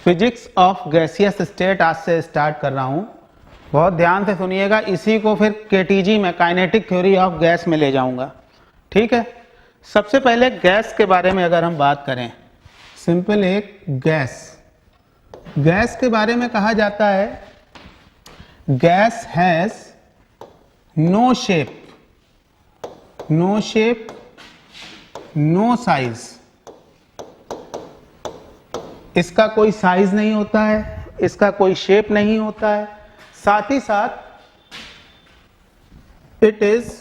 Physics of gaseous state आज से start कर रहा हूं। बहुत ध्यान से सुनिएगा, इसी को फिर केटीजी में काइनेटिक थ्योरी ऑफ गैस में ले जाऊंगा। ठीक है, सबसे पहले गैस के बारे में अगर हम बात करें, सिंपल एक गैस के बारे में कहा जाता है gas has no shape, no size. इसका कोई साइज नहीं होता है, इसका कोई शेप नहीं होता है, साथ ही साथ it is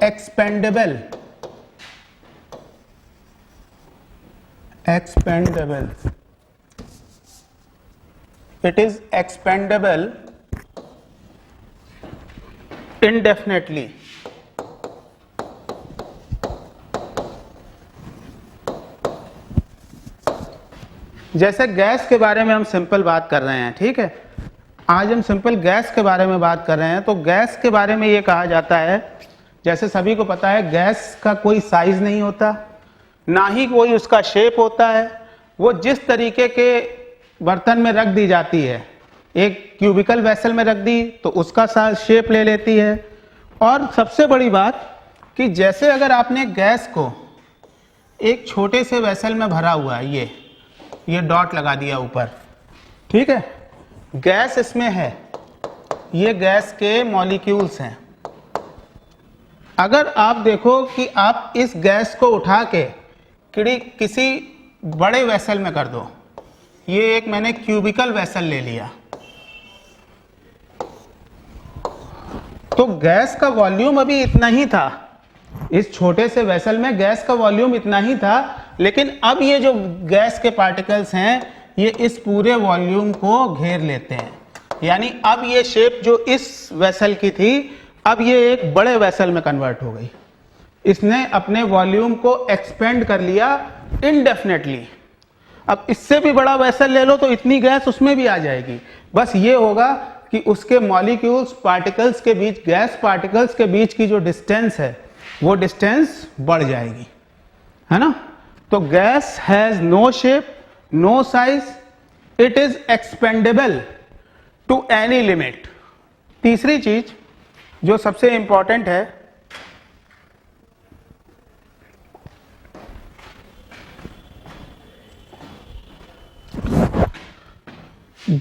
expandable, it is expandable indefinitely। जैसे गैस के बारे में हम सिंपल बात कर रहे हैं, ठीक है, आज हम सिंपल गैस के बारे में बात कर रहे हैं। तो गैस के बारे में ये कहा जाता है, जैसे सभी को पता है गैस का कोई साइज नहीं होता, ना ही कोई उसका शेप होता है। वो जिस तरीके के बर्तन में रख दी जाती है, एक क्यूबिकल वेसल में रख दी तो उसका शेप ले लेती है। और सबसे बड़ी बात कि जैसे अगर आपने गैस को एक छोटे से वेसल में भरा हुआ है, ये डॉट लगा दिया ऊपर, ठीक है, गैस इसमें है, ये गैस के मॉलिक्यूल्स हैं। अगर आप देखो कि आप इस गैस को उठा के किसी बड़े वेसल में कर दो, ये एक मैंने क्यूबिकल वेसल ले लिया, तो गैस का वॉल्यूम अभी इतना ही था, इस छोटे से वेसल में गैस का वॉल्यूम इतना ही था। लेकिन अब ये जो गैस के पार्टिकल्स हैं, ये इस पूरे वॉल्यूम को घेर लेते हैं। यानी अब ये शेप जो इस वेसल की थी, अब ये एक बड़े वेसल में कन्वर्ट हो गई। इसने अपने वॉल्यूम को एक्सपेंड कर लिया इनडेफिनेटली। अब इससे भी बड़ा वेसल ले लो तो इतनी गैस उसमें भी आ जाएगी। बस ये होगा कि उसके मॉलिक्यूल्स पार्टिकल्स के बीच, गैस पार्टिकल्स के बीच की जो डिस्टेंस है, वो डिस्टेंस बढ़ जाएगी, है ना। तो gas has no shape, no size, it is expandable to any limit. तीसरी चीज जो सबसे इंपॉर्टेंट है,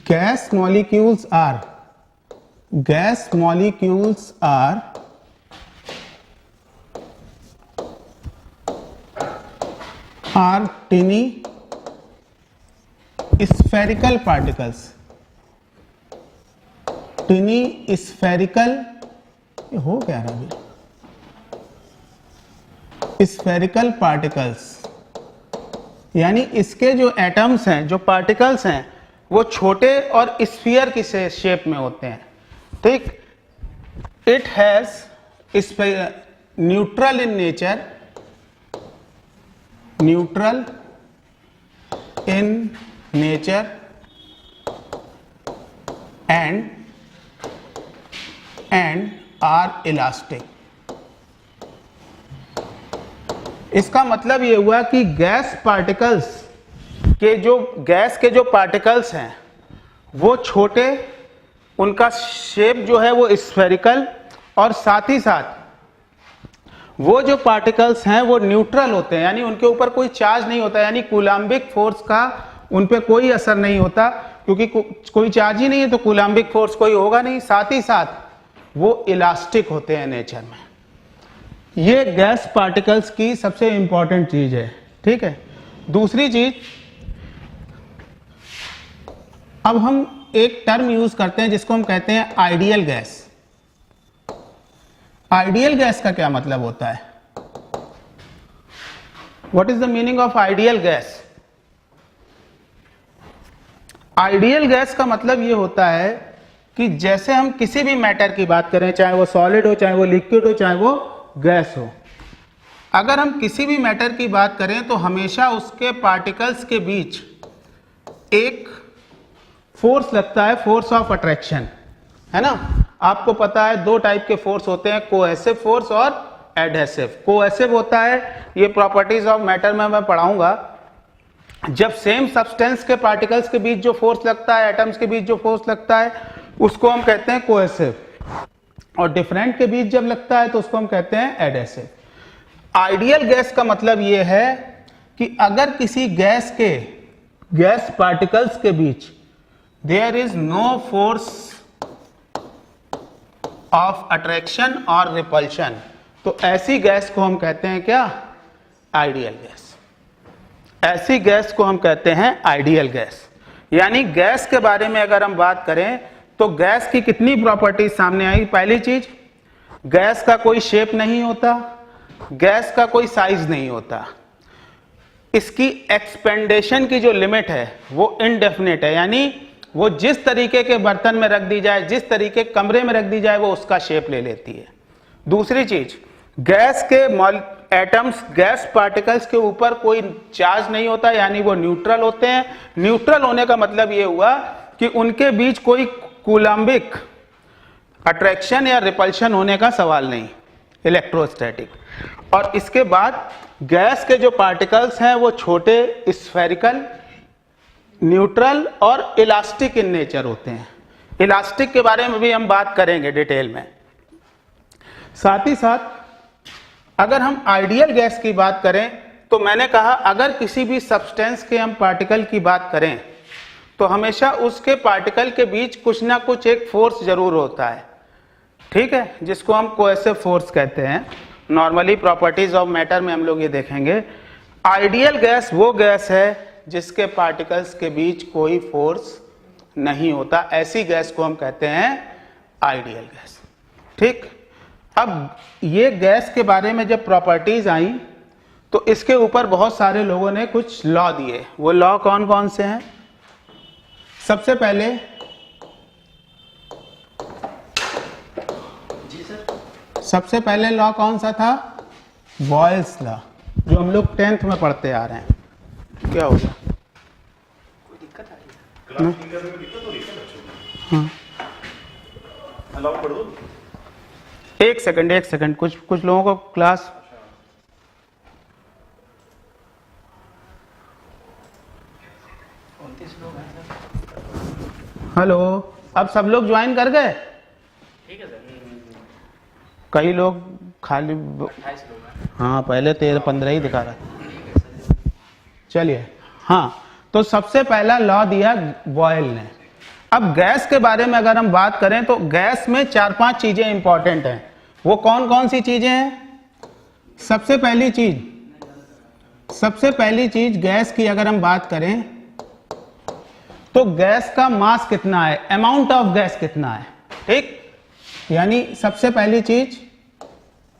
gas molecules are tiny spherical particles, हो क्या रहा है, स्फेरिकल पार्टिकल्स। यानी इसके जो एटम्स हैं, जो पार्टिकल्स हैं, वो छोटे और स्फीयर की शेप में होते हैं, ठीक। It has neutral in nature, and are elastic. इसका मतलब ये हुआ कि गैस के जो पार्टिकल्स हैं वो छोटे, उनका शेप जो है वो स्फेरिकल, और साथ ही साथ वो जो पार्टिकल्स हैं वो न्यूट्रल होते हैं, यानी उनके ऊपर कोई चार्ज नहीं होता, यानी कूलाम्बिक फोर्स का उन पे कोई असर नहीं होता, क्योंकि कोई चार्ज ही नहीं है तो कूलाम्बिक फोर्स कोई होगा नहीं। साथ ही साथ वो इलास्टिक होते हैं नेचर में। ये गैस पार्टिकल्स की सबसे इंपॉर्टेंट चीज है, ठीक है। दूसरी चीज, अब हम एक टर्म यूज करते हैं जिसको हम कहते हैं आइडियल गैस। आइडियल गैस का क्या मतलब होता है? What is the meaning of ideal gas? Ideal gas का मतलब ये होता है कि जैसे हम किसी भी मैटर की बात करें, चाहे वो सॉलिड हो, चाहे वो लिक्विड हो, चाहे वो गैस हो, अगर हम किसी भी मैटर की बात करें तो हमेशा उसके पार्टिकल्स के बीच एक फोर्स लगता है, फोर्स ऑफ अट्रैक्शन, है ना। आपको पता है दो टाइप के फोर्स होते हैं, कोहेसिव फोर्स और एडहेसिव। कोहेसिव होता है, ये प्रॉपर्टीज ऑफ मैटर में मैं पढ़ाऊंगा, जब सेम सब्सटेंस के पार्टिकल्स के बीच जो फोर्स लगता है, एटम्स के बीच जो फोर्स लगता है, उसको हम कहते हैं कोएसिव, और डिफरेंट के बीच जब लगता है तो उसको हम कहते हैं एडेसिव। आइडियल गैस का मतलब यह है कि अगर किसी गैस पार्टिकल्स के बीच there is no force of attraction और रिपल्शन, तो ऐसी गैस को हम कहते हैं क्या? Ideal gas. ऐसी गैस को हम कहते हैं आइडियल गैस। यानी गैस के बारे में अगर हम बात करें तो गैस की कितनी प्रॉपर्टीज सामने आई? पहली चीज, गैस का कोई शेप नहीं होता, गैस का कोई साइज नहीं होता, इसकी एक्सपेंडेशन की जो लिमिट है वो इनडेफिनेट है, यानी वो जिस तरीके के बर्तन में रख दी जाए, जिस तरीके कमरे में रख दी जाए, वो उसका शेप ले लेती है। दूसरी चीज, गैस के एटम्स, गैस पार्टिकल्स के ऊपर कोई चार्ज नहीं होता, यानी वो न्यूट्रल होते हैं। न्यूट्रल होने का मतलब ये हुआ कि उनके बीच कोई कूलम्बिक अट्रैक्शन या रिपल्शन होने का सवाल नहीं, इलेक्ट्रोस्टैटिक। और इसके बाद गैस के जो पार्टिकल्स हैं वो छोटे, स्फेरिकल, न्यूट्रल और इलास्टिक इन नेचर होते हैं। इलास्टिक के बारे में भी हम बात करेंगे डिटेल में। साथ ही साथ अगर हम आइडियल गैस की बात करें तो मैंने कहा अगर किसी भी सब्सटेंस के हम पार्टिकल की बात करें तो हमेशा उसके पार्टिकल के बीच कुछ ना कुछ एक फोर्स जरूर होता है, ठीक है, जिसको हम कोएसिव फोर्स कहते हैं। नॉर्मली प्रॉपर्टीज ऑफ मैटर में हम लोग ये देखेंगे। आइडियल गैस वो गैस है जिसके पार्टिकल्स के बीच कोई फोर्स नहीं होता, ऐसी गैस को हम कहते हैं आइडियल गैस। ठीक, अब ये गैस के बारे में जब प्रॉपर्टीज आई तो इसके ऊपर बहुत सारे लोगों ने कुछ लॉ दिए। वो लॉ कौन कौन से हैं? सबसे पहले लॉ कौन सा था? बॉयल्स लॉ, जो हम लोग 10th में पढ़ते आ रहे हैं। क्या होगा? कोई दिक्कत आ रही है? क्लास में दिक्कत हो रही है बच्चों को? हाँ, अलाउ कर दो। एक सेकंड, कुछ लोगों को क्लास हेलो, अब सब लोग ज्वाइन कर गए? ठीक है सर। कई लोग खाली 28 लोग हैं। हाँ, पहले 13-15 ही दिखा रहा था। चलिए, हाँ, तो सबसे पहला लॉ दिया बॉयल ने। अब गैस के बारे में अगर हम बात करें तो गैस में 4-5 चीजें इंपॉर्टेंट हैं। वो कौन कौन सी चीजें हैं? सबसे पहली चीज गैस की अगर हम बात करें तो गैस का मास कितना है, अमाउंट ऑफ गैस कितना है। ठीक, यानी सबसे पहली चीज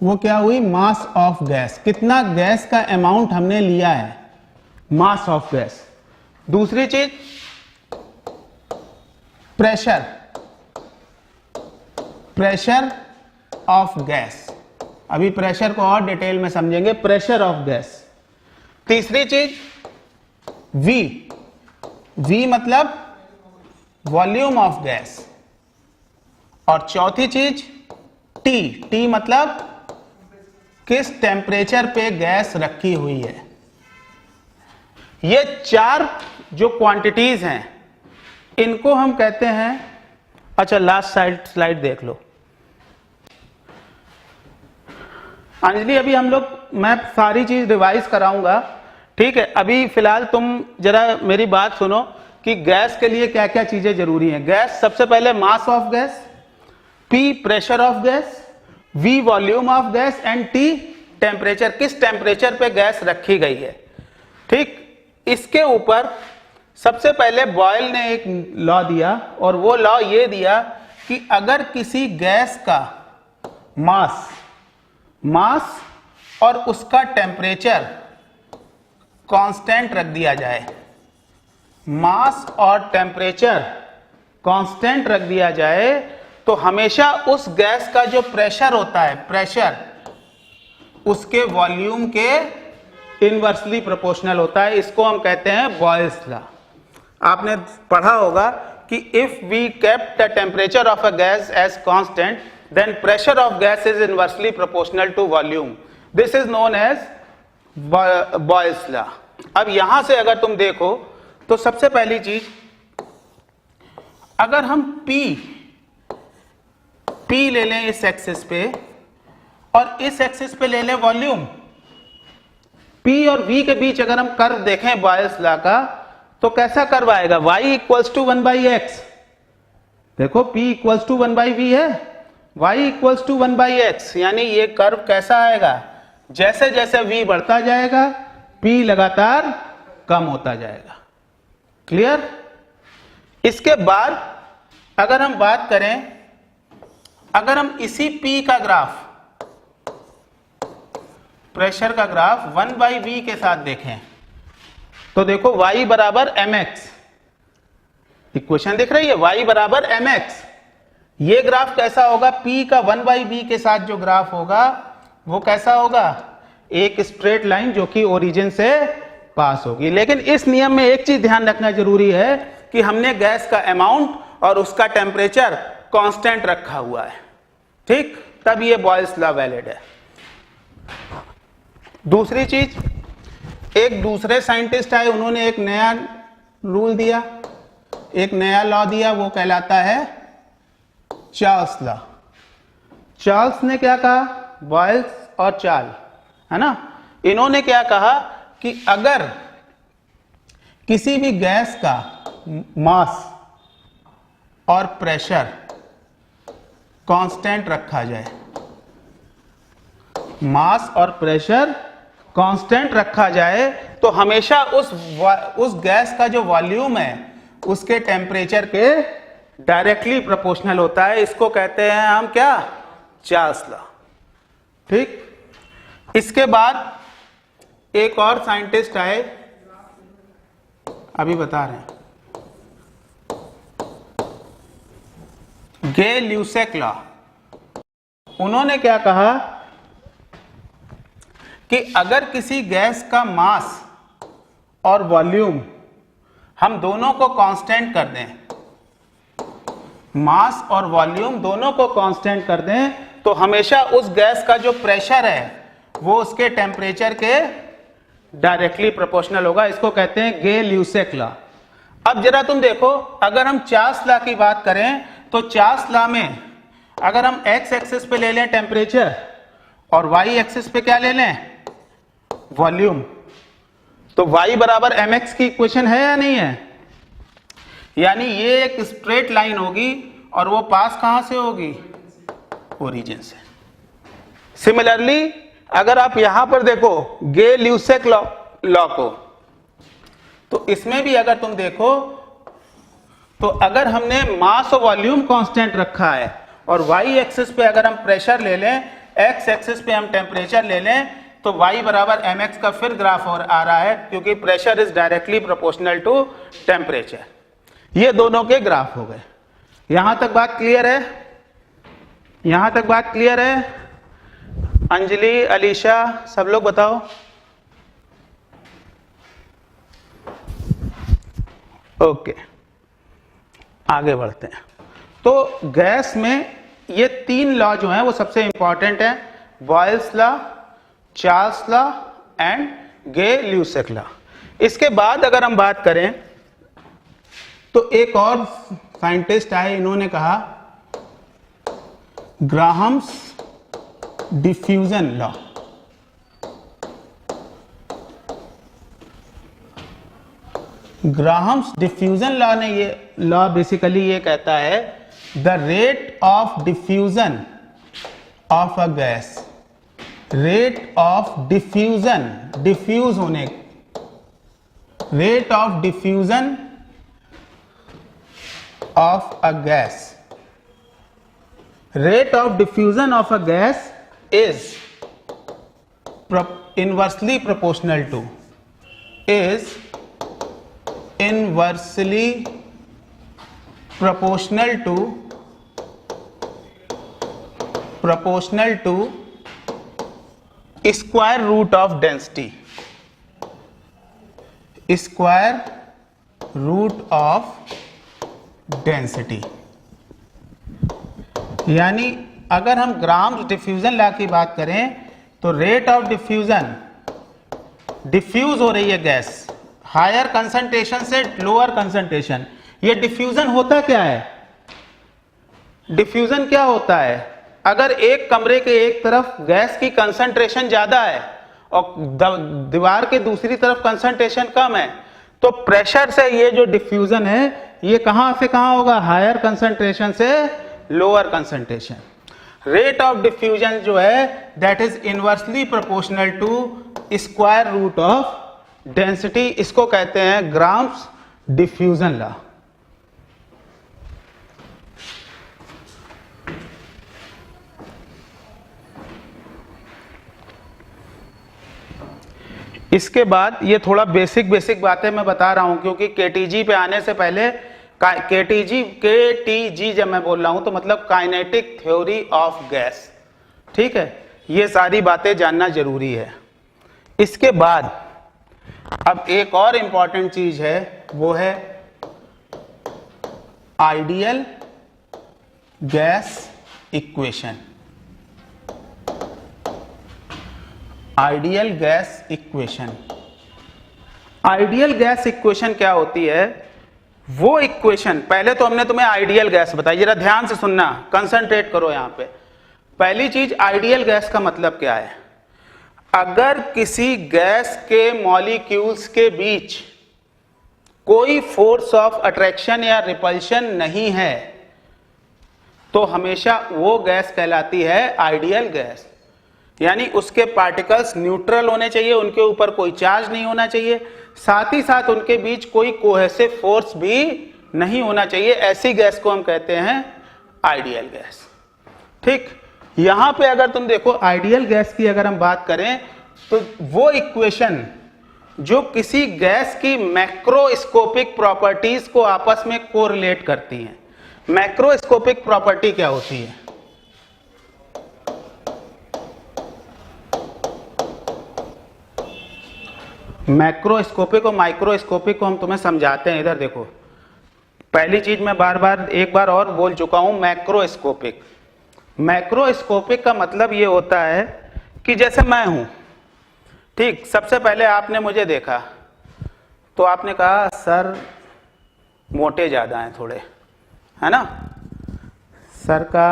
वो क्या हुई? मास ऑफ गैस, कितना गैस का अमाउंट हमने लिया है, मास ऑफ गैस। दूसरी चीज प्रेशर ऑफ गैस, अभी प्रेशर को और डिटेल में समझेंगे, प्रेशर ऑफ गैस। तीसरी चीज V मतलब वॉल्यूम ऑफ गैस। और चौथी चीज T मतलब किस टेम्परेचर पे गैस रखी हुई है। ये 4 जो क्वांटिटीज हैं इनको हम कहते हैं, अच्छा लास्ट स्लाइड देख लो अंजलि। अभी हम लोग, मैं सारी चीज रिवाइज कराऊंगा, ठीक है। अभी फिलहाल तुम जरा मेरी बात सुनो कि गैस के लिए क्या क्या चीजें जरूरी हैं। गैस, सबसे पहले mass of gas, P pressure of gas, V volume of gas and T temperature, किस टेम्परेचर पे गैस रखी गई है। ठीक, इसके ऊपर सबसे पहले बॉयल ने एक लॉ दिया और वो लॉ ये दिया कि अगर किसी गैस का मास और उसका टेम्परेचर कांस्टेंट रख दिया जाए, मास और टेम्परेचर कांस्टेंट रख दिया जाए, तो हमेशा उस गैस का जो प्रेशर होता है, प्रेशर उसके वॉल्यूम के इनवर्सली प्रोपोर्शनल होता है। इसको हम कहते हैं बॉयल्स लॉ। आपने पढ़ा होगा कि if we kept the temperature of a gas as constant then pressure of gas is inversely proportional to volume. This is known as Boyle's law. अब यहां से अगर तुम देखो तो सबसे पहली चीज, अगर हम P ले लें इस एक्सिस पे और इस एक्सिस पे ले लें वॉल्यूम, P और V के बीच अगर हम कर्व देखें बॉयल्स लॉ का, तो कैसा कर्व आएगा? y equals to 1/x। देखो P इक्वल्स टू 1/v है, y इक्वल्स टू 1/x, यानी ये कर्व कैसा आएगा? जैसे जैसे v बढ़ता जाएगा P लगातार कम होता जाएगा। क्लियर? इसके बाद अगर हम बात करें, अगर हम इसी P का ग्राफ, प्रेशर का ग्राफ 1/v के साथ देखें, तो देखो y बराबर mx, इक्वेशन दिख रही है, y बराबर mx। ये ग्राफ कैसा होगा? P का 1/v के साथ जो ग्राफ होगा वो कैसा होगा? एक स्ट्रेट लाइन जो कि ओरिजिन से पास होगी। लेकिन इस नियम में एक चीज ध्यान रखना जरूरी है कि हमने गैस का अमाउंट और उसका टेम्परेचर कांस्टेंट रखा हुआ है, ठीक? तब ये बॉयल्स लॉ वैलिड है। दूसरी चीज, एक दूसरे साइंटिस्ट आए, उन्होंने एक नया रूल दिया, एक नया लॉ दिया, वो कहलाता है चार्ल्स लॉ। चार्ल्स ने क्या कहा? बॉयल्स और चार्ल, है ना, इन्होंने क्या कहा कि अगर किसी भी गैस का मास और प्रेशर कांस्टेंट रखा जाए, मास और प्रेशर कांस्टेंट रखा जाए, तो हमेशा उस गैस का जो वॉल्यूम है उसके टेम्परेचर के डायरेक्टली प्रोपोर्शनल होता है। इसको कहते हैं हम क्या? चार्ल्स लॉ, ठीक? इसके बाद एक और साइंटिस्ट आए, अभी बता रहे हैं, गे ल्यूसेक लॉ। उन्होंने क्या कहा कि अगर किसी गैस का मास और वॉल्यूम हम दोनों को कांस्टेंट कर दें, मास और वॉल्यूम दोनों को कांस्टेंट कर दें, तो हमेशा उस गैस का जो प्रेशर है वो उसके टेम्परेचर के डायरेक्टली प्रोपोर्शनल होगा। इसको कहते हैं गे ल्यूसेक लॉ। अब जरा तुम देखो, अगर हम चार्ल्स लॉ की बात करें तो चार्ल्स लॉ में अगर हम x एक्सिस पे ले लें टेम्परेचर और y एक्सिस पे क्या ले लें? वॉल्यूम, तो y बराबर mx की इक्वेशन है या नहीं है? यानी ये एक स्ट्रेट लाइन होगी और वो पास कहां से होगी? ओरिजिन से। सिमिलरली अगर आप यहां पर देखो गे ल्यूसेक लॉ को, तो इसमें भी अगर तुम देखो तो अगर हमने मास और वॉल्यूम कांस्टेंट रखा है और y एक्सिस पे अगर हम प्रेशर ले लें, x एक्सिस पे हम टेम्परेचर ले लें, तो y बराबर mx का फिर ग्राफ और आ रहा है, क्योंकि pressure is directly proportional to temperature. ये दोनों के ग्राफ हो गए। यहां तक बात क्लियर है? यहां तक बात क्लियर है? अंजलि, अलीशा, सब लोग बताओ। ओके, आगे बढ़ते हैं। तो गैस में ये तीन लॉ जो हैं वो सबसे इंपॉर्टेंट है, Boyle's law, Charles law and Gay Lussac law. इसके बाद अगर हम बात करें तो एक और साइंटिस्ट आए, इन्होंने कहा Graham's diffusion law. Graham's diffusion law ने ये लॉ बेसिकली ये कहता है the rate of diffusion of a gas, rate of diffusion, diffuse होने, rate of diffusion of a gas, rate of diffusion of a gas is inversely proportional to, is inversely proportional to square root of density, square root of density। यानी अगर हम grams diffusion law की बात करें तो rate of diffusion diffuse हो रही है गैस हायर कंसंट्रेशन से लोअर कंसंट्रेशन। ये डिफ्यूजन होता क्या है? डिफ्यूजन क्या होता है? अगर एक कमरे के एक तरफ गैस की कंसंट्रेशन ज्यादा है और दीवार के दूसरी तरफ कंसंट्रेशन कम है, तो प्रेशर से ये जो डिफ्यूजन है ये कहां से कहां होगा? हायर कंसंट्रेशन से lower concentration. Rate of diffusion जो है that is inversely proportional to square root of density. इसको कहते हैं ग्राम्स डिफ्यूजन लॉ। इसके बाद ये थोड़ा बेसिक बातें मैं बता रहा हूं क्योंकि केटीजी पे आने से पहले केटीजी जब मैं बोल रहा हूं तो मतलब काइनेटिक थ्योरी ऑफ गैस, ठीक है, ये सारी बातें जानना जरूरी है। इसके बाद अब एक और इंपॉर्टेंट चीज है, वो है ideal gas equation. Ideal gas equation, ideal gas equation क्या होती है? वो इक्वेशन, पहले तो हमने तुम्हें आइडियल गैस बताई, जरा ध्यान से सुनना, कंसंट्रेट करो यहां पे। पहली चीज, आइडियल गैस का मतलब क्या है? अगर किसी गैस के मॉलिक्यूल्स के बीच कोई फोर्स ऑफ अट्रैक्शन या रिपल्शन नहीं है तो हमेशा वो गैस कहलाती है आइडियल गैस। यानी उसके पार्टिकल्स न्यूट्रल होने चाहिए, उनके ऊपर कोई चार्ज नहीं होना चाहिए, साथ ही साथ उनके बीच कोई कोहेसिव फोर्स भी नहीं होना चाहिए। ऐसी गैस को हम कहते हैं आइडियल गैस। ठीक, यहां पे अगर तुम देखो आइडियल गैस की अगर हम बात करें तो वो इक्वेशन जो किसी गैस की मैक्रोस्कोपिक प्रॉपर्टीज को आपस में कोरिलेट करती हैं। मैक्रोस्कोपिक प्रॉपर्टी क्या होती है? मैक्रोस्कोपिक और माइक्रोस्कोपिक को हम तुम्हें समझाते हैं। इधर देखो, पहली चीज मैं एक बार और बोल चुका हूं, मैक्रोस्कोपिक। मैक्रोस्कोपिक का मतलब ये होता है कि जैसे मैं हूं, ठीक, सबसे पहले आपने मुझे देखा तो आपने कहा सर मोटे ज्यादा हैं थोड़े, है ना, सर का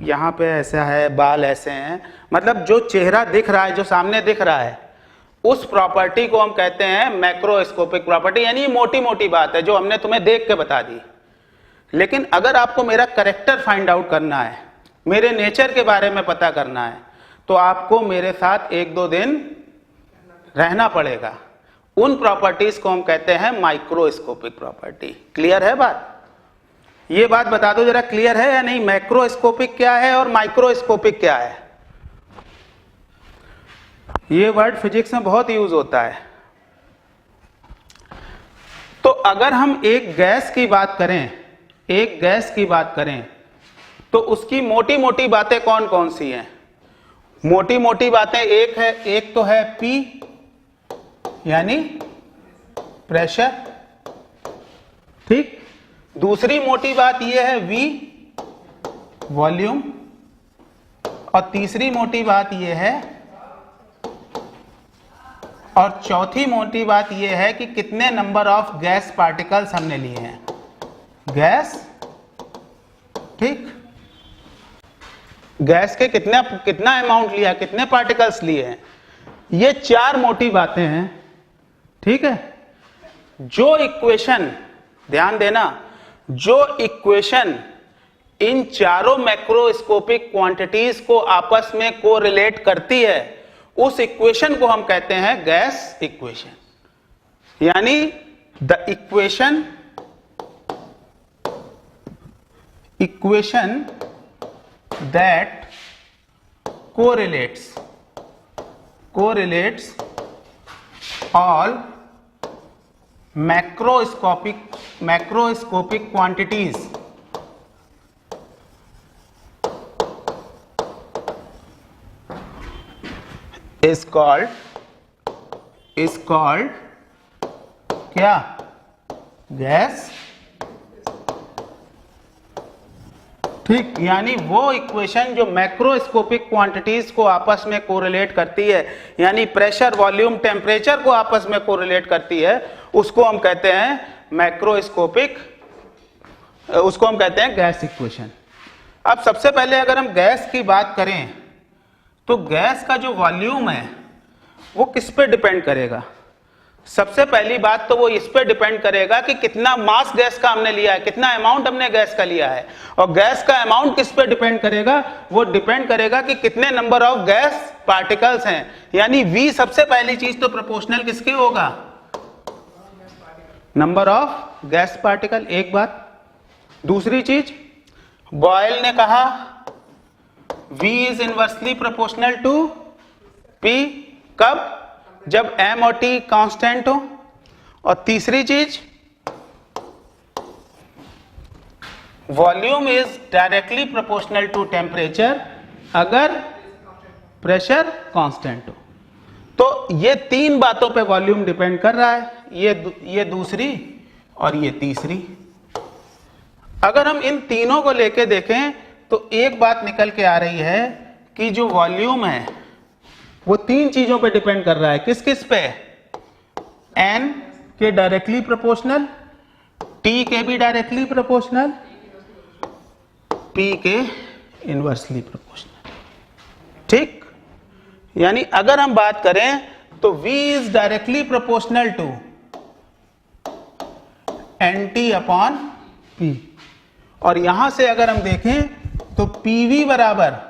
यहाँ पे ऐसा है, बाल ऐसे हैं, मतलब जो चेहरा दिख रहा है, जो सामने दिख रहा है, उस प्रॉपर्टी को हम कहते हैं मैक्रोस्कोपिक प्रॉपर्टी। यानी मोटी मोटी बात है जो हमने तुम्हें देख के बता दी। लेकिन अगर आपको मेरा कैरेक्टर फाइंड आउट करना है, मेरे नेचर के बारे में पता करना है, तो आपको मेरे साथ 1-2 दिन रहना पड़ेगा। उन प्रॉपर्टीज को हम कहते हैं माइक्रोस्कोपिक प्रॉपर्टी। क्लियर है बात? ये बात बता दो जरा, क्लियर है या नहीं? मैक्रोस्कोपिक क्या है और माइक्रोस्कोपिक क्या है? ये वर्ड फिजिक्स में बहुत यूज होता है। तो अगर हम एक गैस की बात करें, तो उसकी मोटी मोटी बातें कौन कौन सी हैं? मोटी मोटी बातें एक तो है P यानी प्रेशर, ठीक। दूसरी मोटी बात यह है V वॉल्यूम, और तीसरी मोटी बात यह है, और चौथी मोटी बात यह है कि कितने नंबर ऑफ गैस पार्टिकल्स हमने लिए हैं। गैस, ठीक, गैस के कितना अमाउंट लिया, कितने पार्टिकल्स लिए हैं। ये 4 मोटी बातें हैं, ठीक है। जो इक्वेशन, ध्यान देना, जो इक्वेशन इन चारों मैक्रोस्कोपिक क्वांटिटीज को आपस में कोरिलेट करती है, उस इक्वेशन को हम कहते हैं गैस इक्वेशन। यानी the equation that correlates all macroscopic quantities is called क्या? गैस, ठीक, यानी वो इक्वेशन जो मैक्रोस्कोपिक क्वांटिटीज को आपस में कोरिलेट करती है, यानी प्रेशर, वॉल्यूम, टेम्परेचर को आपस में कोरिलेट करती है, उसको हम कहते हैं मैक्रोस्कोपिक, उसको हम कहते हैं गैस इक्वेशन। अब सबसे पहले अगर हम गैस की बात करें तो गैस का जो वॉल्यूम है वो किस पे डिपेंड करेगा? सबसे पहली बात तो वो इस पे डिपेंड करेगा कि कितना मास गैस का हमने लिया है, कितना अमाउंट हमने गैस का लिया है। और गैस का अमाउंट किस पे डिपेंड करेगा? वो डिपेंड करेगा कि कितने नंबर ऑफ गैस पार्टिकल्स हैं, यानी V सबसे पहली चीज तो प्रोपोर्शनल किसके होगा? नंबर ऑफ गैस पार्टिकल, एक बात। दूसरी चीज, बॉयल ने कहा V is inversely proportional to P, कब? जब M और T कांस्टेंट हो। और तीसरी चीज, volume is directly proportional to temperature अगर प्रेशर कांस्टेंट हो। तो ये तीन बातों पे वॉल्यूम डिपेंड कर रहा है, ये दूसरी और ये तीसरी। अगर हम इन तीनों को लेके देखें तो एक बात निकल के आ रही है कि जो वॉल्यूम है वो तीन चीजों पे डिपेंड कर रहा है। किस किस पे? N के डायरेक्टली प्रोपोर्शनल, T के भी डायरेक्टली प्रोपोर्शनल, P के इनवर्सली प्रोपोर्शनल। ठीक, यानी अगर हम बात करें तो V is directly proportional to NT upon P। और यहां से अगर हम देखें तो PV बराबर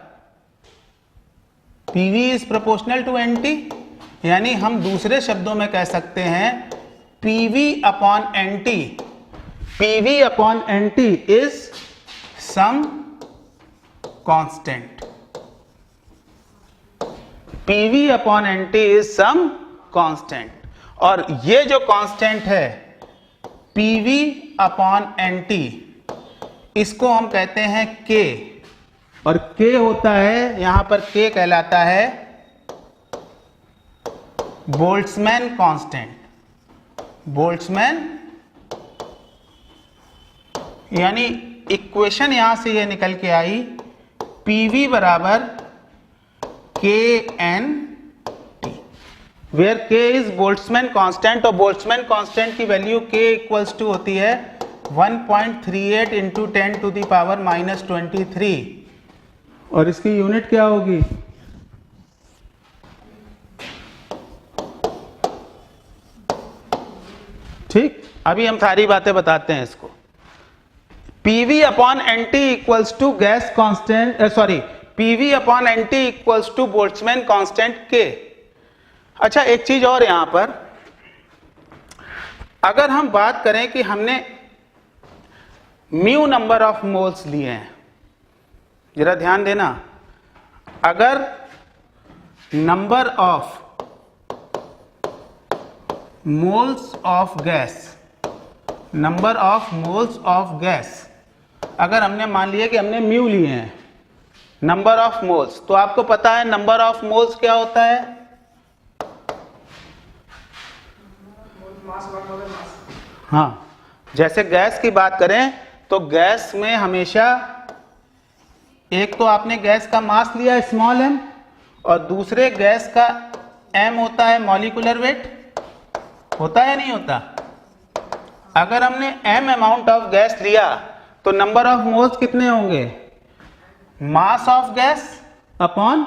PV is proportional to NT, यानी हम दूसरे शब्दों में कह सकते हैं PV upon NT, PV upon NT is some constant, PV upon NT is some constant. और ये जो कांस्टेंट है PV अपॉन NT, इसको हम कहते हैं K, और K होता है, यहां पर K कहलाता है बोल्ट्जमैन कांस्टेंट। बोल्ट्जमैन, यानी इक्वेशन यहां से ये निकल के आई PV बराबर KNT, where K is Boltzmann constant. और बोल्ट्जमैन कांस्टेंट की वैल्यू K इक्वल्स टू होती है 1.38 इंटू 10 टू द पावर -23, और इसकी यूनिट क्या होगी? ठीक, अभी हम सारी बातें बताते हैं इसको। PV upon NT equals to gas constant, sorry, PV upon NT equals to Boltzmann constant K। अच्छा, एक चीज और यहां पर, अगर हम बात करें कि हमने म्यू नंबर ऑफ मोल्स लिए हैं, जरा ध्यान देना, अगर number of moles of gas, number of moles of gas, अगर हमने मान लिया कि हमने म्यू लिए हैं, नंबर ऑफ मोल्स, तो आपको पता है नंबर ऑफ मोल्स क्या होता है? हाँ, जैसे गैस की बात करें तो गैस में हमेशा एक तो आपने गैस का मास लिया स्मॉल m, और दूसरे गैस का m होता है मॉलिक्यूलर वेट, होता है नहीं होता? अगर हमने m अमाउंट ऑफ गैस लिया तो नंबर ऑफ मोल्स कितने होंगे? Mass of gas upon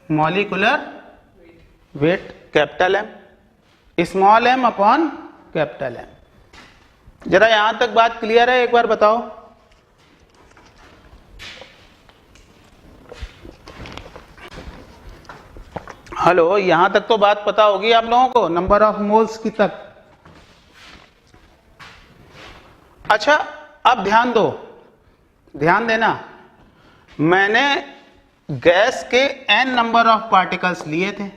molecular weight capital M, small m upon capital M। जरा यहां तक बात क्लियर है? एक बार बताओ। हेलो, यहां तक तो बात पता होगी आप लोगों को, नंबर ऑफ मोल्स की तक। अच्छा, अब ध्यान दो, ध्यान देना, मैंने गैस के n नंबर ऑफ पार्टिकल्स लिए थे,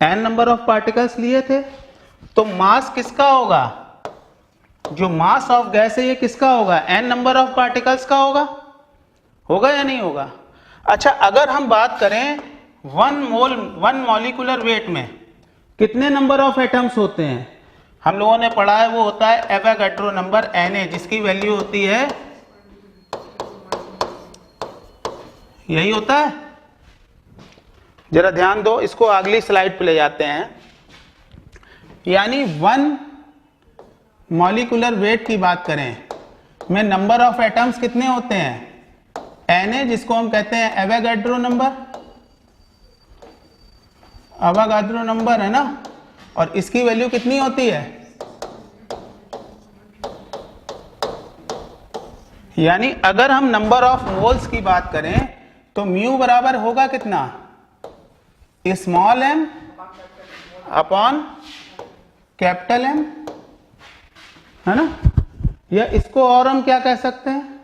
n नंबर ऑफ पार्टिकल्स लिए थे, तो मास किसका होगा? जो मास ऑफ गैस है ये किसका होगा? n नंबर ऑफ पार्टिकल्स का होगा, होगा या नहीं होगा? अच्छा, अगर हम बात करें वन मॉलिक्यूलर वेट में कितने नंबर ऑफ एटम्स होते हैं? हम लोगों ने पढ़ा है वो होता है एवोगाड्रो नंबर Na, जिसकी वैल्यू होती है, यही होता है। जरा ध्यान दो, इसको अगली स्लाइड पे ले जाते हैं। यानी 1 मॉलिक्यूलर वेट की बात करें में नंबर ऑफ एटम्स कितने होते हैं? Na, जिसको हम कहते हैं एवोगाड्रो नंबर, एवोगाड्रो नंबर है ना, और इसकी वैल्यू कितनी होती है? यानी अगर हम नंबर ऑफ मोल्स की बात करें तो म्यू बराबर होगा कितना? Small m upon capital M, है ना। या इसको और हम क्या कह सकते हैं?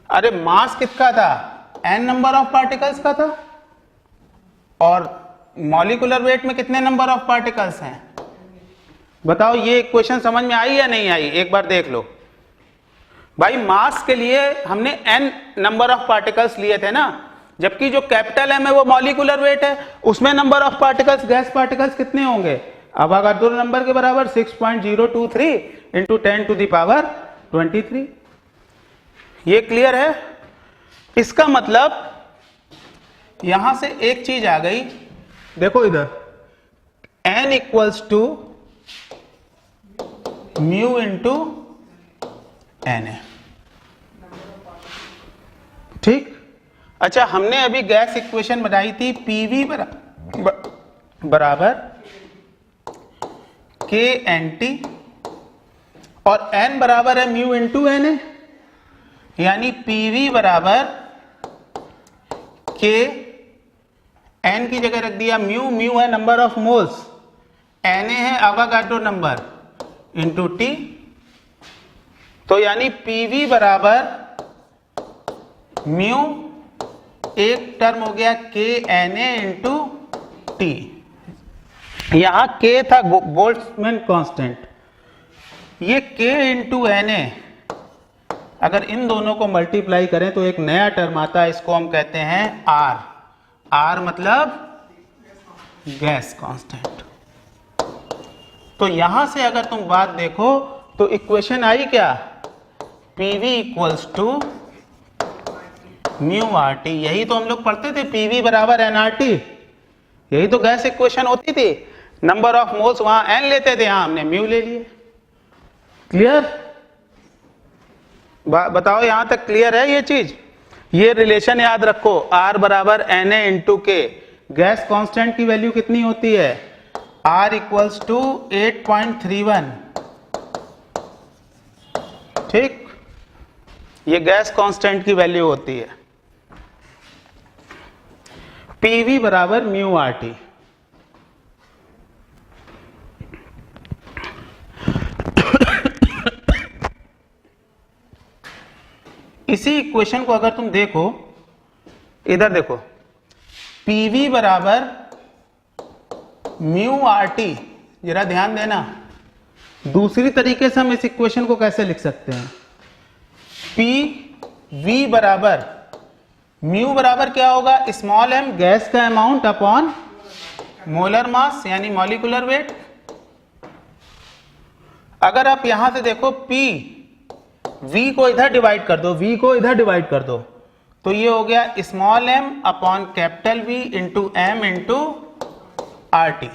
अरे मास किसका था? n नंबर ऑफ पार्टिकल्स का था, और मॉलिक्यूलर वेट में कितने नंबर ऑफ पार्टिकल्स हैं? बताओ, ये इक्वेशन समझ में आई या नहीं आई? एक बार देख लो भाई। मास के लिए हमने n नंबर ऑफ पार्टिकल्स लिए थे ना, जबकि जो कैपिटल M है वो मॉलिक्यूलर वेट है, उसमें number of particles, gas particles कितने होंगे? अवोगाड्रो नंबर के बराबर 6.023 इंटू 10 टू द पावर 23। ये क्लियर है? इसका मतलब यहां से एक चीज आ गई, देखो इधर, n equals to mu into Na, ठीक। अच्छा, हमने अभी गैस इक्वेशन बनाई थी, PV बराबर KNT और n बराबर है म्यू इंटू Na, यानी PV बराबर K, n की जगह रख दिया म्यू, म्यू है नंबर ऑफ मोल्स, Na है अवोगाड्रो नंबर, इंटू T। तो यानी PV बराबर म्यू, एक टर्म हो गया KNA इंटू T। यहां K था बोल्ट्जमैन कांस्टेंट, ये K इंटू Na, अगर इन दोनों को मल्टीप्लाई करें तो एक नया टर्म आता है, इसको हम कहते हैं R। R मतलब गैस कांस्टेंट। तो यहां से अगर तुम बात देखो तो इक्वेशन आई क्या? PV equals to mu RT। यही तो हम लोग पढ़ते थे, PV बराबर nRT। यही तो गैस इक्वेशन होती थी। नंबर ऑफ मोल्स वहां n लेते थे, यहां हमने म्यू ले लिए। क्लियर? बताओ, यहां तक क्लियर है ये चीज? ये रिलेशन याद रखो, R बराबर Na into K। Gas constant की वैल्यू कितनी होती है? R इक्वल्स टू 8.31, ठीक। ये गैस कांस्टेंट की वैल्यू होती है। PV बराबर म्यू RT। इसी इक्वेशन को अगर तुम देखो, इधर देखो, PV बराबर म्यू RT, जरा ध्यान देना। दूसरी तरीके से हम इस इक्वेशन को कैसे लिख सकते हैं? PV बराबर म्यू बराबर क्या होगा? स्मॉल m, गैस का अमाउंट अपॉन मोलर मास, यानी मॉलिक्यूलर वेट। अगर आप यहां से देखो, V को इधर डिवाइड कर दो, V को इधर डिवाइड कर दो, तो ये हो गया small m upon capital V into m into RT।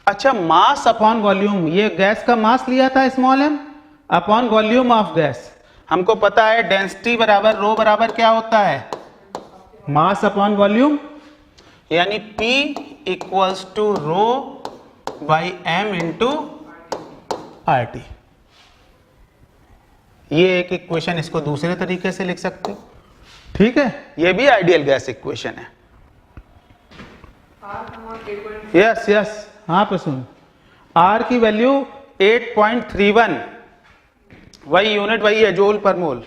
अच्छा, मास अपॉन वॉल्यूम, ये गैस का मास लिया था small m upon volume of gas. हमको पता है डेंसिटी बराबर रो बराबर क्या होता है? मास अपॉन वॉल्यूम, यानी P equals to rho by m into RT। ये एक इक्वेशन, इसको दूसरे तरीके से लिख सकते हो, ठीक है। ये भी आइडियल गैस इक्वेशन है। यस यस, हाँ पे सुन, R की वैल्यू 8.31, वही यूनिट वही है, जूल पर मोल।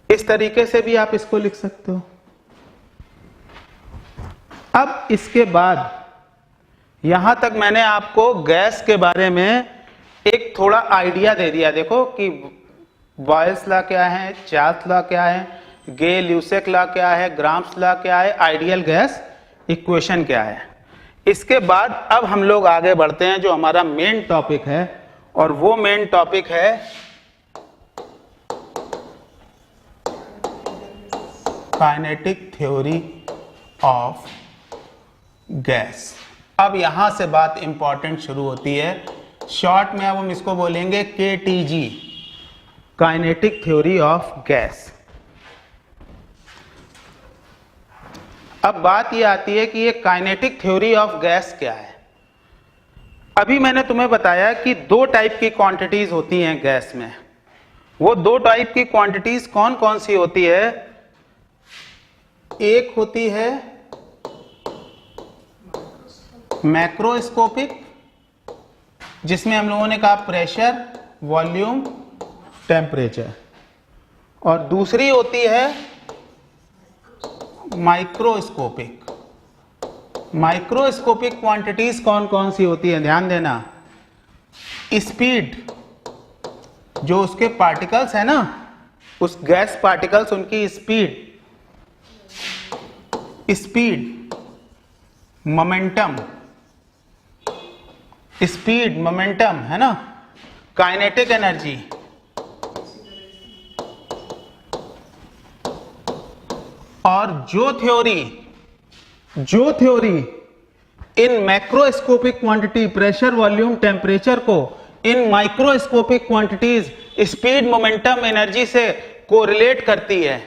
इस तरीके से भी आप इसको लिख सकते हो। अब इसके बाद यहां तक मैंने आपको गैस के बारे में एक थोड़ा आइडिया दे दिया। देखो कि बॉयल्स लॉ क्या है, चार्ल्स लॉ क्या है, गे ल्यूसेक लॉ क्या है, ग्राम्स लॉ क्या है, आइडियल गैस इक्वेशन क्या है। इसके बाद अब हम लोग आगे बढ़ते हैं जो हमारा मेन टॉपिक है, और वो मेन टॉपिक है काइनेटिक थ्योरी ऑफ गैस। अब यहां से बात इंपॉर्टेंट शुरू होती है। शॉर्ट में अब हम इसको बोलेंगे KTG, kinetic theory of gas. अब बात ये आती है कि ये काइनेटिक थ्योरी ऑफ गैस क्या है। अभी मैंने तुम्हें बताया कि दो टाइप की क्वांटिटीज होती हैं गैस में। वो दो टाइप की क्वांटिटीज कौन कौन सी होती है? एक होती है मैक्रोस्कोपिक, जिसमें हम लोगों ने कहा प्रेशर, वॉल्यूम, टेम्परेचर, और दूसरी होती है माइक्रोस्कोपिक। माइक्रोस्कोपिक क्वांटिटीज कौन कौन सी होती है? ध्यान देना। स्पीड, जो उसके पार्टिकल्स है ना, उस गैस पार्टिकल्स, उनकी स्पीड, मोमेंटम, स्पीड, मोमेंटम है ना, काइनेटिक एनर्जी, और जो थ्योरी इन macroscopic quantity pressure, volume, temperature को इन microscopic quantities speed, momentum, energy से कोरिलेट करती है,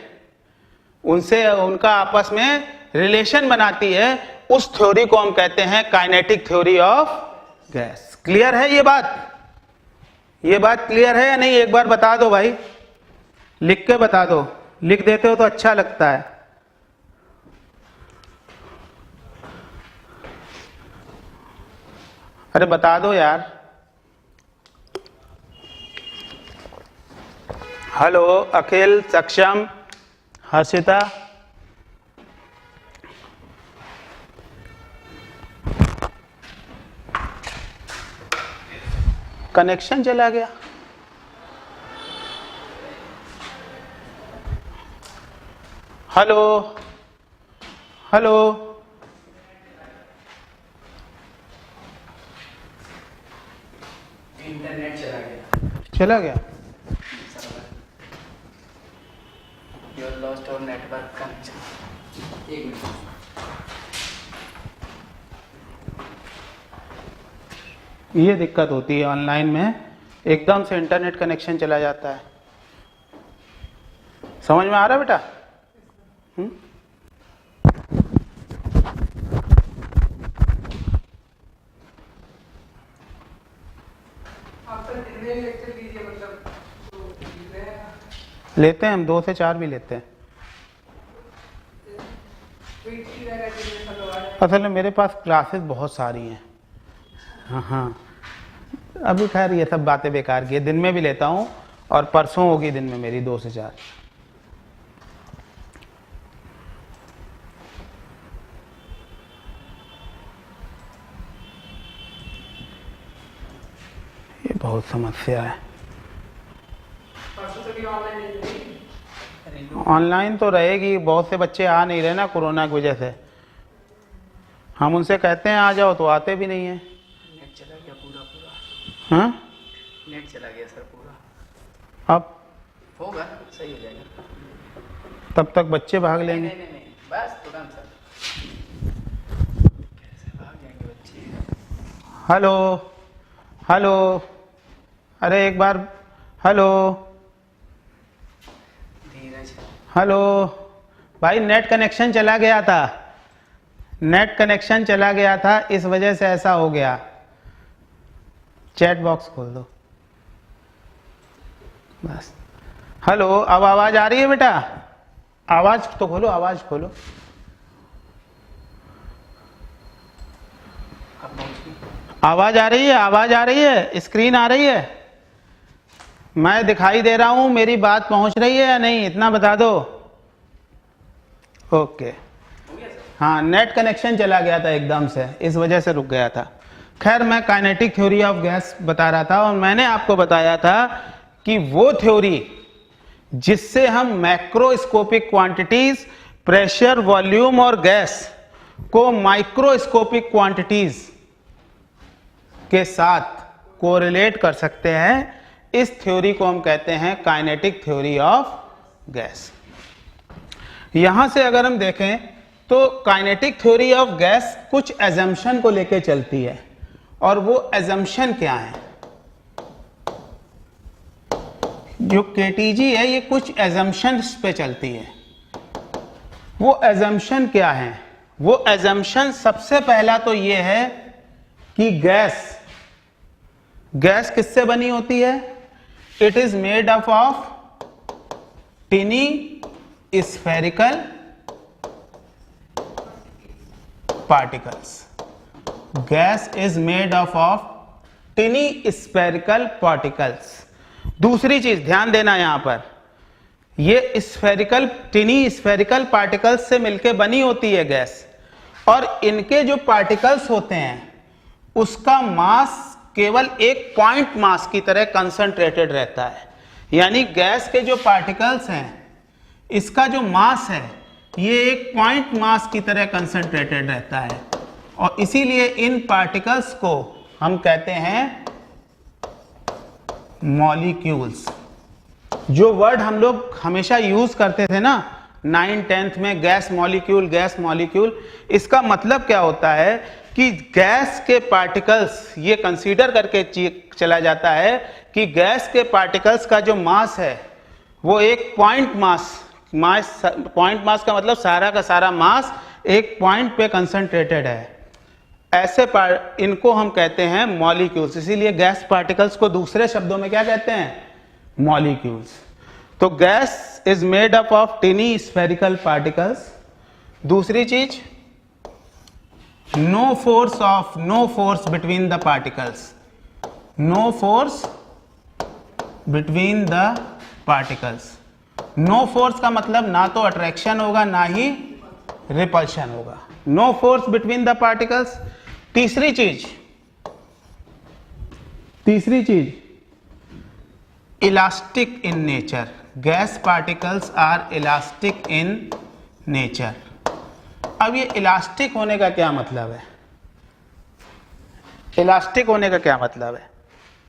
उनसे उनका आपस में रिलेशन बनाती है, उस थ्योरी को हम कहते हैं kinetic theory of gas. Clear है ये बात? ये बात क्लियर है या नहीं? एक बार बता दो भाई, लिख के बता दो। लिख देते हो तो अच्छा लगता है। अरे बता दो यार। हेलो अखिल, सक्षम, हर्षिता। कनेक्शन चला गया। हेलो हेलो, इंटरनेट चला गया। चला गया। योर लॉस्ट और नेटवर्क कनेक्शन। एक मिनट। ये दिक्कत होती है ऑनलाइन में, एकदम से इंटरनेट कनेक्शन चला जाता है। समझ में आ रहा है बेटा? लेते हैं हम, 2 से 4 भी लेते हैं। असल में मेरे पास क्लासेस बहुत सारी हैं। हाँ, अभी खैर ये सब बातें बेकार की है। दिन में भी लेता हूँ, और परसों होगी दिन में मेरी 2 से 4। ये बहुत समस्या है। ऑनलाइन तो रहेगी, बहुत से बच्चे आ नहीं रहे ना कोरोना की वजह से। हम उनसे कहते हैं आ जाओ तो आते भी नहीं है। नेट चला गया पूरा। हाँ, नेट चला गया सर पूरा। अब होगा, सही हो जाएगा। तब तक बच्चे भाग लेंगे। नहीं, बस तुरंत सर। कैसे भाग जाएंगे बच्चे? हेलो हेलो, अरे एक बार हेलो धीरज। हेलो भाई, नेट कनेक्शन चला गया था। नेट कनेक्शन चला गया था, इस वजह से ऐसा हो गया। चैट बॉक्स खोल दो बस। हेलो, अब आवाज आ रही है बेटा? आवाज तो खोलो, आवाज खोलो। अब पहुंच गई। आवाज आ रही है? आवाज आ रही है? स्क्रीन आ रही है? मैं दिखाई दे रहा हूं, मेरी बात पहुंच रही है या नहीं? इतना बता दो। ओके। हाँ, नेट कनेक्शन चला गया था एकदम से, इस वजह से रुक गया था। खैर, मैं काइनेटिक थ्योरी ऑफ गैस बता रहा था, और मैंने आपको बताया था कि वो थ्योरी जिससे हम मैक्रोस्कोपिक क्वांटिटीज, प्रेशर, वॉल्यूम और गैस को माइक्रोस्कोपिक क्वांटिटीज के साथ कोरिलेट कर सकते हैं, इस थ्योरी को हम कहते हैं काइनेटिक थ्योरी ऑफ गैस। यहां से अगर हम देखें तो काइनेटिक थ्योरी ऑफ गैस कुछ एजम्पशन को लेके चलती है, और वो एजम्पशन क्या है? जो केटीजी है ये कुछ एजम्पशंस पे चलती है। वो एजम्पशन क्या है? वो एजम्पशन सबसे पहला तो ये है कि गैस किससे बनी होती है? It is made up of tiny spherical particles. Gas is made up of tiny spherical particles. दूसरी चीज ध्यान देना, यहां पर ये टिनी स्फेरिकल पार्टिकल्स से मिलकर बनी होती है गैस, और इनके जो पार्टिकल्स होते हैं उसका मास केवल एक पॉइंट मास की तरह कंसंट्रेटेड रहता है। यानी गैस के जो पार्टिकल्स हैं इसका जो मास है ये एक पॉइंट मास की तरह कंसंट्रेटेड रहता है, और इसीलिए इन पार्टिकल्स को हम कहते हैं मॉलिक्यूल्स। जो वर्ड हम लोग हमेशा यूज करते थे ना 9th 10th में, गैस मॉलिक्यूल, इसका मतलब क्या होता है कि गैस के पार्टिकल्स, ये कंसीडर करके चला जाता है कि गैस के पार्टिकल्स का जो मास है वो एक पॉइंट मास का मतलब सारा का सारा मास एक पॉइंट पे कंसंट्रेटेड है। ऐसे इनको हम कहते हैं मॉलिक्यूल्स। इसीलिए गैस पार्टिकल्स को दूसरे शब्दों में क्या कहते हैं? मॉलिक्यूल्स। तो gas is made up of tiny spherical particles. दूसरी चीज, no force between the particles. No force between the particles. No force का मतलब ना तो अट्रैक्शन होगा ना ही रिपल्शन होगा। No force between the particles. तीसरी चीज elastic in nature. Gas particles are elastic in nature. अब ये इलास्टिक होने का क्या मतलब है? इलास्टिक होने का क्या मतलब है?